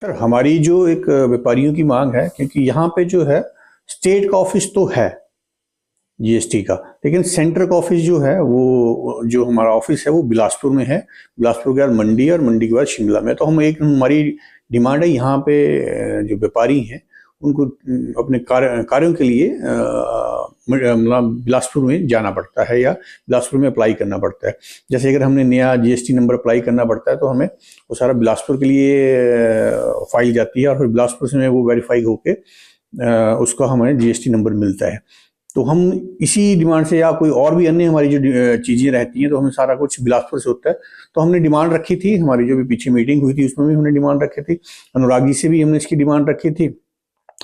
Sir, हमारी जो एक व्यापारियों की मांग है, क्योंकि यहाँ पे जो है स्टेट का ऑफिस तो है जीएसटी का, लेकिन सेंटर का ऑफिस जो है वो जो हमारा ऑफिस है वो बिलासपुर में है। बिलासपुर के बाद मंडी और मंडी के बाद शिमला में। तो हम एक हमारी डिमांड है यहाँ पे जो व्यापारी हैं उनको अपने कार्यों के लिए मतलब बिलासपुर में जाना पड़ता है या बिलासपुर में अप्लाई करना पड़ता है। जैसे अगर हमने नया जीएसटी नंबर अप्लाई करना पड़ता है तो हमें वो सारा बिलासपुर के लिए फाइल जाती है और फिर बिलासपुर से वो वेरीफाई होके उसका हमें जीएसटी नंबर मिलता है। तो हम इसी डिमांड से या कोई और भी अन्य हमारी जो चीज़ें रहती हैं तो हमें सारा कुछ बिलासपुर से होता है। तो हमने डिमांड रखी थी, हमारी जो भी पीछे मीटिंग हुई थी उसमें भी हमने डिमांड रखी थी, अनुराग जी से भी हमने इसकी डिमांड रखी थी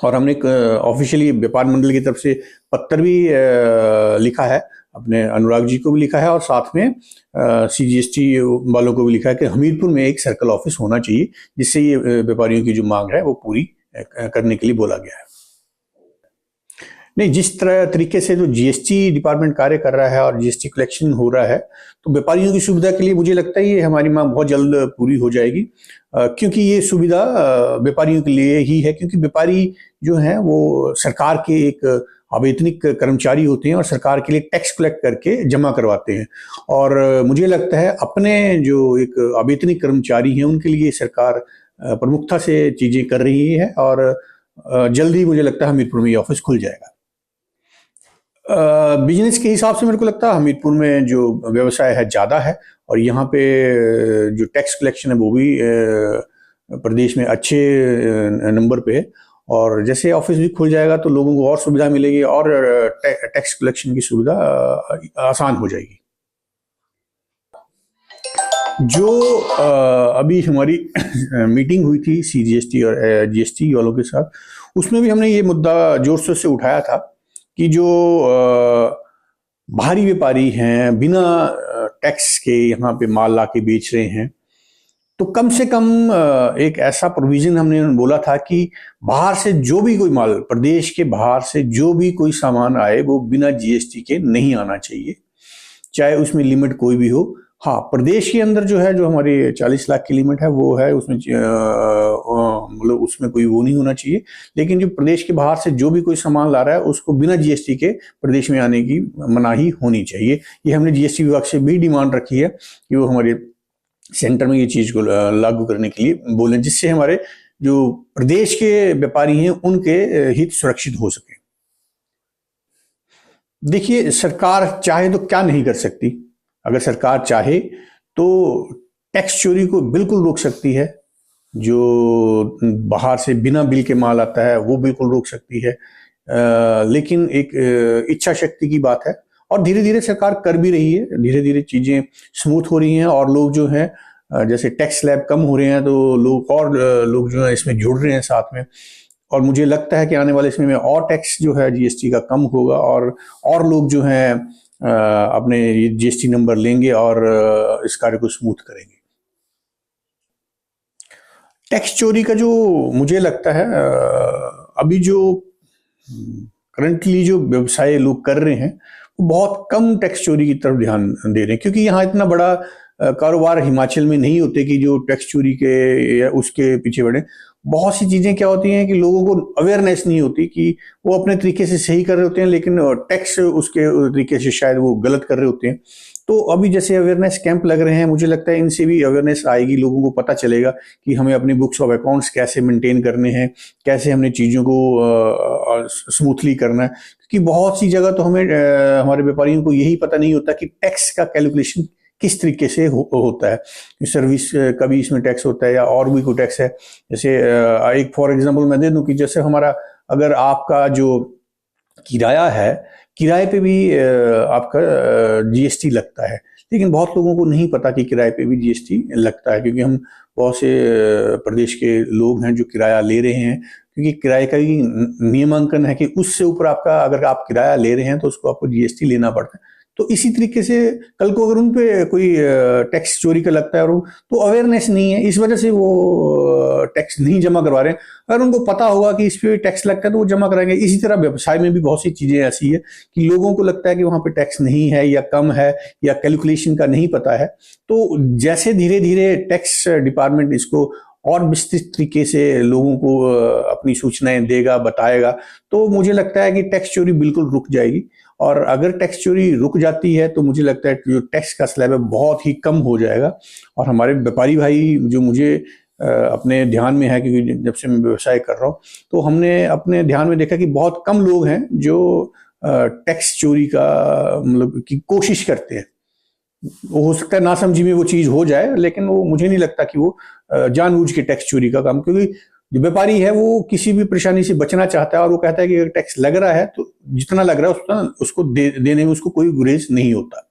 और हमने एक ऑफिशियली व्यापार मंडल की तरफ से पत्र भी लिखा है, अपने अनुराग जी को भी लिखा है और साथ में सीजीएसटी वालों को भी लिखा है कि हमीरपुर में एक सर्कल ऑफिस होना चाहिए, जिससे ये व्यापारियों की जो मांग है वो पूरी करने के लिए बोला गया है। नहीं, जिस तरीके से जो जीएसटी डिपार्टमेंट कार्य कर रहा है और जीएसटी कलेक्शन हो रहा है तो व्यापारियों की सुविधा के लिए मुझे लगता है ये हमारी मांग बहुत जल्द पूरी हो जाएगी, क्योंकि ये सुविधा व्यापारियों के लिए ही है। क्योंकि व्यापारी जो हैं वो सरकार के एक अवैतनिक कर्मचारी होते हैं और सरकार के लिए टैक्स कलेक्ट करके जमा करवाते हैं। और मुझे लगता है अपने जो एक अवैतनिक कर्मचारी हैं उनके लिए सरकार प्रमुखता से चीजें कर रही है और जल्दी मुझे लगता है हमीरपुर में ये ऑफिस खुल जाएगा। बिजनेस के हिसाब से मेरे को लगता है हमीरपुर में जो व्यवसाय है ज़्यादा है और यहाँ पे जो टैक्स कलेक्शन है वो भी प्रदेश में अच्छे नंबर पे है। और जैसे ऑफिस भी खुल जाएगा तो लोगों को और सुविधा मिलेगी और टैक्स कलेक्शन की सुविधा आसान हो जाएगी। जो अभी हमारी मीटिंग हुई थी सीजीएसटी और जीएसटी वालों के साथ, उसमें भी हमने ये मुद्दा जोर शोर से उठाया था कि जो बाहरी व्यापारी हैं बिना टैक्स के यहाँ पे माल ला के बेच रहे हैं, तो कम से कम एक ऐसा प्रोविजन हमने बोला था कि बाहर से जो भी कोई माल, प्रदेश के बाहर से जो भी कोई सामान आए वो बिना जीएसटी के नहीं आना चाहिए, चाहे उसमें लिमिट कोई भी हो। हाँ, प्रदेश के अंदर जो है जो हमारी 40 लाख की लिमिट है वो है, उसमें मतलब उसमें कोई वो नहीं होना चाहिए। लेकिन जो प्रदेश के बाहर से जो भी कोई सामान ला रहा है उसको बिना जीएसटी के प्रदेश में आने की मनाही होनी चाहिए। ये हमने जीएसटी विभाग से भी डिमांड रखी है कि वो हमारे सेंटर में ये चीज को लागू करने के लिए बोलें, जिससे हमारे जो प्रदेश के व्यापारी हैं उनके हित सुरक्षित हो सके। देखिए, सरकार चाहे तो क्या नहीं कर सकती। अगर सरकार चाहे तो टैक्स चोरी को बिल्कुल रोक सकती है, जो बाहर से बिना बिल के माल आता है वो बिल्कुल रोक सकती है। लेकिन एक इच्छा शक्ति की बात है और धीरे धीरे सरकार कर भी रही है, धीरे धीरे चीजें स्मूथ हो रही हैं और लोग जो हैं जैसे टैक्स स्लैब कम हो रहे हैं तो लोग जो है इसमें जुड़ रहे हैं साथ में। और मुझे लगता है कि आने वाले समय में और टैक्स जो है जीएसटी का कम होगा और लोग जो हैं अपने जीएसटी नंबर लेंगे और इस कार्य को स्मूथ करेंगे। टैक्स चोरी का जो मुझे लगता है अभी जो करंटली जो व्यवसाय लोग कर रहे हैं वो बहुत कम टैक्स चोरी की तरफ ध्यान दे रहे हैं, क्योंकि यहाँ इतना बड़ा कारोबार हिमाचल में नहीं होते कि जो टैक्स चोरी के या उसके पीछे बढ़े। बहुत सी चीजें क्या होती हैं कि लोगों को अवेयरनेस नहीं होती कि वो अपने तरीके से सही कर रहे होते हैं लेकिन टैक्स उसके तरीके से शायद वो गलत कर रहे होते हैं। तो अभी जैसे अवेयरनेस कैंप लग रहे हैं, मुझे लगता है इनसे भी अवेयरनेस आएगी, लोगों को पता चलेगा कि हमें अपनी बुक्स ऑफ अकाउंट्स कैसे मेंटेन करने हैं, कैसे हमने चीज़ों को स्मूथली करना है। क्योंकि बहुत सी जगह तो हमें हमारे व्यापारियों को यही पता नहीं होता कि टैक्स का कैलकुलेशन किस तरीके से होता है, सर्विस का भी इसमें टैक्स होता है या और भी कोई टैक्स है। जैसे एक फॉर एग्जांपल मैं दे दूं कि जैसे हमारा अगर आपका जो किराया है, किराए पे भी आपका जीएसटी लगता है, लेकिन बहुत लोगों को नहीं पता कि किराए पे भी जीएसटी लगता है, क्योंकि हम बहुत से प्रदेश के लोग हैं जो किराया ले रहे हैं, क्योंकि किराए का ही नियमांकन है कि उससे ऊपर आपका अगर आप किराया ले रहे हैं तो उसको आपको जीएसटी लेना पड़ता है। तो इसी तरीके से कल को अगर उन पे कोई टैक्स चोरी का लगता है और तो अवेयरनेस नहीं है, इस वजह से वो टैक्स नहीं जमा करवा रहे हैं। अगर उनको पता होगा कि इस पे टैक्स लगता है तो वो जमा कराएंगे। इसी तरह व्यवसाय में भी बहुत सी चीजें ऐसी है कि लोगों को लगता है कि वहां पे टैक्स नहीं है या कम है या कैलकुलेशन का नहीं पता है। तो जैसे धीरे धीरे टैक्स डिपार्टमेंट इसको और विस्तृत तरीके से लोगों को अपनी सूचनाएं देगा, बताएगा, तो मुझे लगता है कि टैक्स चोरी बिल्कुल रुक जाएगी। और अगर टैक्स चोरी रुक जाती है तो मुझे लगता है कि जो टैक्स का स्लैब है बहुत ही कम हो जाएगा। और हमारे व्यापारी भाई जो मुझे अपने ध्यान में है, क्योंकि जब से मैं व्यवसाय कर रहा हूँ तो हमने अपने ध्यान में देखा कि बहुत कम लोग हैं जो टैक्स चोरी का मतलब की कोशिश करते हैं। वो हो सकता है नासमझी में वो चीज हो जाए, लेकिन वो मुझे नहीं लगता कि वो जानबूझ के टैक्स चोरी का काम, क्योंकि जो व्यापारी है वो किसी भी परेशानी से बचना चाहता है और वो कहता है कि अगर टैक्स लग रहा है तो जितना लग रहा है उतना उसको देने में उसको कोई गुरेज नहीं होता।